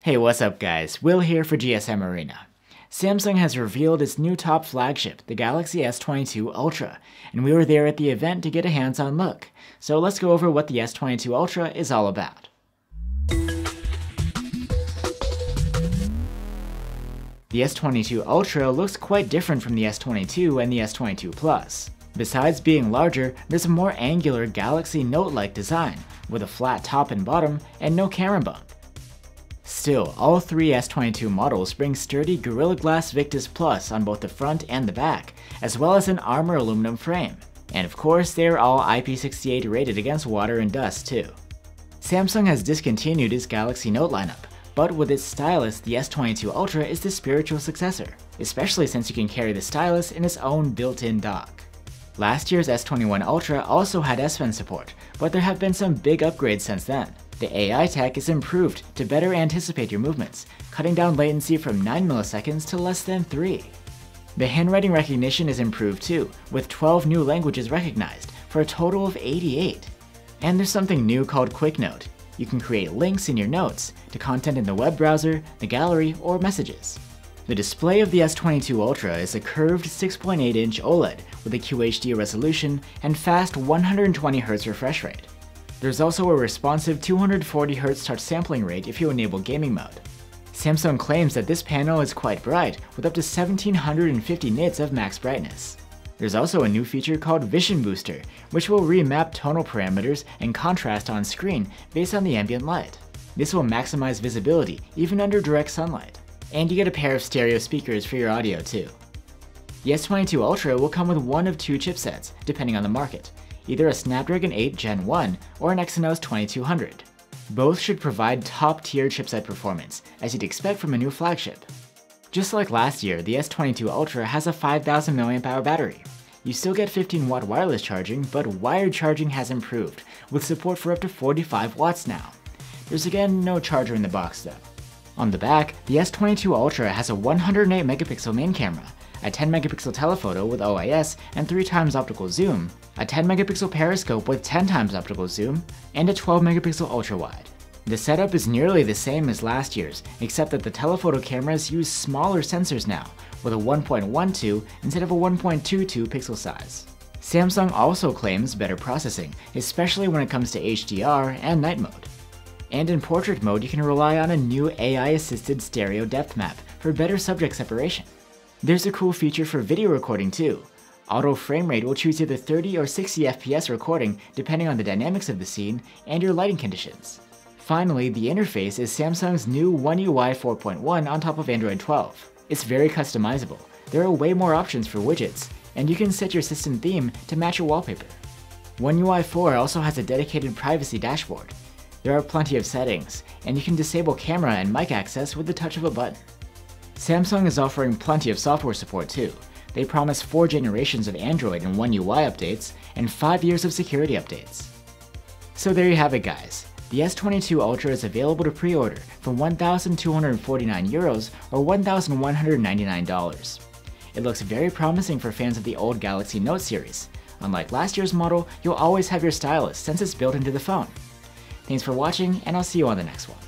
Hey, what's up guys? Will here for GSM Arena. Samsung has revealed its new top flagship, the Galaxy S22 Ultra, and we were there at the event to get a hands-on look. So let's go over what the S22 Ultra is all about. The S22 Ultra looks quite different from the S22 and the S22 Plus. Besides being larger, there's a more angular Galaxy Note-like design, with a flat top and bottom and no camera bump. Still, all three S22 models bring sturdy Gorilla Glass Victus Plus on both the front and the back, as well as an armor aluminum frame. And of course, they are all IP68 rated against water and dust too. Samsung has discontinued its Galaxy Note lineup, but with its stylus, the S22 Ultra is the spiritual successor, especially since you can carry the stylus in its own built-in dock. Last year's S21 Ultra also had S Pen support, but there have been some big upgrades since then. The AI tech is improved to better anticipate your movements, cutting down latency from 9 milliseconds to less than 3. The handwriting recognition is improved too, with 12 new languages recognized, for a total of 88. And there's something new called Quick Note. You can create links in your notes to content in the web browser, the gallery, or messages. The display of the S22 Ultra is a curved 6.8-inch OLED with a QHD resolution and fast 120Hz refresh rate. There's also a responsive 240Hz touch sampling rate if you enable gaming mode. Samsung claims that this panel is quite bright, with up to 1750 nits of max brightness. There's also a new feature called Vision Booster, which will remap tonal parameters and contrast on screen based on the ambient light. This will maximize visibility even under direct sunlight. And you get a pair of stereo speakers for your audio too. The S22 Ultra will come with one of two chipsets, depending on the market, either a Snapdragon 8 Gen 1 or an Exynos 2200. Both should provide top-tier chipset performance, as you'd expect from a new flagship. Just like last year, the S22 Ultra has a 5000 mAh battery. You still get 15-watt wireless charging, but wired charging has improved, with support for up to 45 watts now. There's again no charger in the box though. On the back, the S22 Ultra has a 108 megapixel main camera, a 10 megapixel telephoto with OIS and 3x optical zoom, a 10 megapixel periscope with 10x optical zoom, and a 12 megapixel ultra wide. The setup is nearly the same as last year's, except that the telephoto cameras use smaller sensors now, with a 1.12 instead of a 1.22 pixel size. Samsung also claims better processing, especially when it comes to HDR and night mode. And in portrait mode, you can rely on a new AI-assisted stereo depth map for better subject separation. There's a cool feature for video recording too. Auto frame rate will choose either 30 or 60 FPS recording depending on the dynamics of the scene and your lighting conditions. Finally, the interface is Samsung's new One UI 4.1 on top of Android 12. It's very customizable. There are way more options for widgets, and you can set your system theme to match your wallpaper. One UI 4 also has a dedicated privacy dashboard. There are plenty of settings, and you can disable camera and mic access with the touch of a button. Samsung is offering plenty of software support too. They promise 4 generations of Android and One UI updates, and 5 years of security updates. So there you have it guys. The S22 Ultra is available to pre-order for €1,249 or $1,199. It looks very promising for fans of the old Galaxy Note series. Unlike last year's model, you'll always have your stylus since it's built into the phone. Thanks for watching, and I'll see you on the next one.